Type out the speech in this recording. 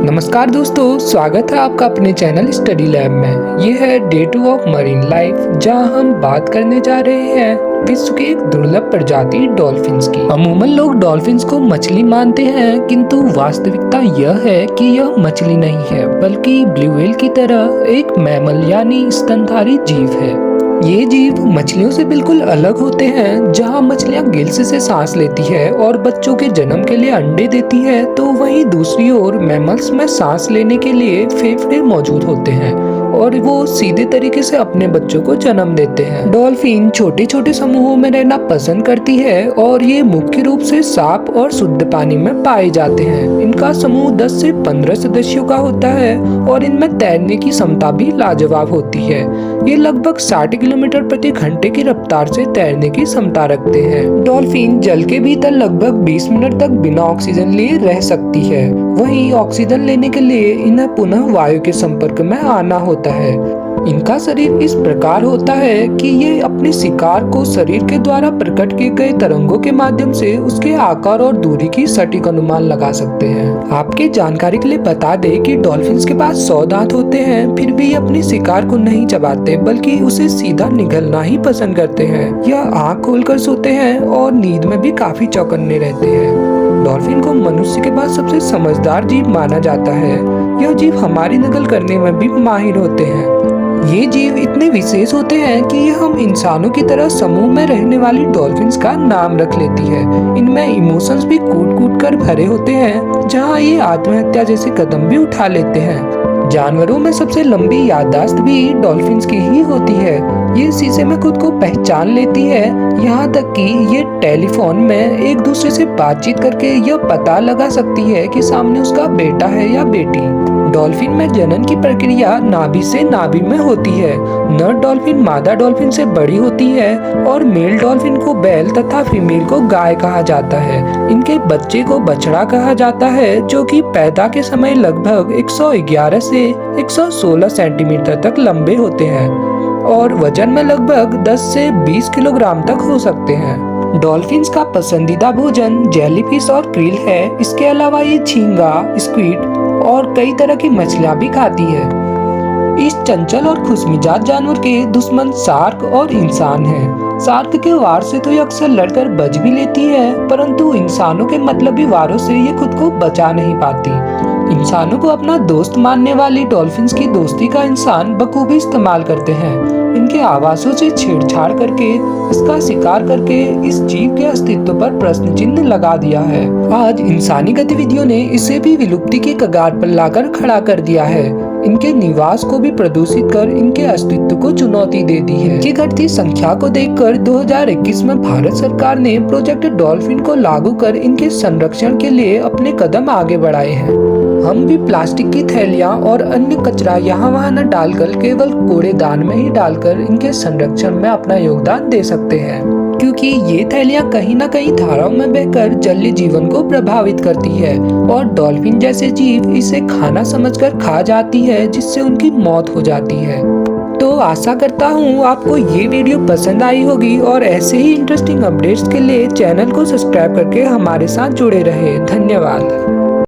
नमस्कार दोस्तों, स्वागत है आपका अपने चैनल स्टडी लैब में। ये है डे 2 ऑफ मरीन लाइफ, जहां हम बात करने जा रहे हैं विश्व की एक दुर्लभ प्रजाति डॉल्फिन्स की। अमूमन लोग डॉल्फिन्स को मछली मानते हैं, किंतु वास्तविकता यह है कि यह मछली नहीं है, बल्कि ब्लू व्हेल की तरह एक मैमल यानी स्तनधारी जीव है। ये जीव मछलियों से बिल्कुल अलग होते हैं। जहां मछलियां गिल्स से सांस लेती है और बच्चों के जन्म के लिए अंडे देती है, तो वहीं दूसरी ओर मैमल्स में सांस लेने के लिए फेफड़े मौजूद होते हैं और वो सीधे तरीके से अपने बच्चों को जन्म देते हैं। डॉल्फिन छोटे छोटे समूहों में रहना पसंद करती है और ये मुख्य रूप से साफ और शुद्ध पानी में पाए जाते हैं। इनका समूह 10 से 15 सदस्यों का होता है और इनमें तैरने की क्षमता भी लाजवाब होती है। ये लगभग 60 किलोमीटर प्रति घंटे की रफ्तार से तैरने की क्षमता रखते हैं। डॉल्फिन जल के भीतर लगभग 20 मिनट तक बिना ऑक्सीजन लिए रह सकती है। वहीं ऑक्सीजन लेने के लिए इन्हें पुनः वायु के संपर्क में आना होता है। इनका शरीर इस प्रकार होता है कि ये अपने शिकार को शरीर के द्वारा प्रकट किए गए तरंगों के माध्यम से उसके आकार और दूरी की सटीक अनुमान लगा सकते हैं। आपके जानकारी के लिए बता दें कि डॉल्फिन्स के पास 100 दांत होते हैं, फिर भी ये अपने शिकार को नहीं चबाते, बल्कि उसे सीधा निगलना ही पसंद करते हैं। यह आँख खोलकर सोते हैं और नींद में भी काफी चौकन्ने रहते हैं। डॉल्फिन को मनुष्य के बाद सबसे समझदार जीव माना जाता है। यह जीव हमारी नकल करने में भी माहिर होते हैं। ये जीव इतने विशेष होते हैं कि ये हम इंसानों की तरह समूह में रहने वाली डॉल्फिन्स का नाम रख लेती है। इनमें इमोशंस भी कूट कूट कर भरे होते हैं, जहाँ ये आत्महत्या जैसे कदम भी उठा लेते हैं। जानवरों में सबसे लंबी याददाश्त भी डॉल्फिन्स की ही होती है। ये शीशे में खुद को पहचान लेती है, यहाँ तक कि ये टेलीफोन में एक दूसरे से बातचीत करके यह पता लगा सकती है कि सामने उसका बेटा है या बेटी। डॉल्फिन में जनन की प्रक्रिया नाभि से नाभि में होती है। नर डॉल्फिन मादा डॉल्फिन से बड़ी होती है और मेल डॉल्फिन को बैल तथा फीमेल को गाय कहा जाता है। इनके बच्चे को बछड़ा कहा जाता है, जो कि पैदा के समय लगभग 111 से 116 सेंटीमीटर तक लंबे होते हैं और वजन में लगभग 10 से 20 किलोग्राम तक हो सकते हैं। डॉल्फिन्स का पसंदीदा भोजन जेलीफिश और क्रिल है। इसके अलावा ये झींगा, स्क्विड और कई तरह की मछलियां भी खाती है। इस चंचल और खुशमिजाज जानवर के दुश्मन शार्क और इंसान हैं। शार्क के वार से तो ये अक्सर लड़कर बच भी लेती है, परंतु इंसानों के मतलबी वारों से ये खुद को बचा नहीं पाती। इंसानों को अपना दोस्त मानने वाली डॉल्फिन्स की दोस्ती का इंसान बखूबी इस्तेमाल करते हैं। इनके आवासों से छेड़छाड़ करके, इसका शिकार करके इस जीव के अस्तित्व पर प्रश्न चिन्ह लगा दिया है। आज इंसानी गतिविधियों ने इसे भी विलुप्ति की कगार पर लाकर खड़ा कर दिया है। इनके निवास को भी प्रदूषित कर इनके अस्तित्व को चुनौती दे दी है। इनकी घटती संख्या को देखकर 2021 में भारत सरकार ने प्रोजेक्ट डॉल्फिन को लागू कर इनके संरक्षण के लिए अपने कदम आगे बढ़ाए हैं। हम भी प्लास्टिक की थैलियां और अन्य कचरा यहाँ वहाँ न डालकर केवल कूड़ेदान में ही डालकर इनके संरक्षण में अपना योगदान दे सकते हैं, क्योंकि ये थैलियां कहीं न कहीं धाराओं में बहकर जलीय जीवन को प्रभावित करती है और डॉल्फिन जैसे जीव इसे खाना समझकर खा जाती है, जिससे उनकी मौत हो जाती है। तो आशा करता हूँ आपको ये वीडियो पसंद आई होगी और ऐसे ही इंटरेस्टिंग अपडेट्स के लिए चैनल को सब्सक्राइब करके हमारे साथ जुड़े रहे। धन्यवाद।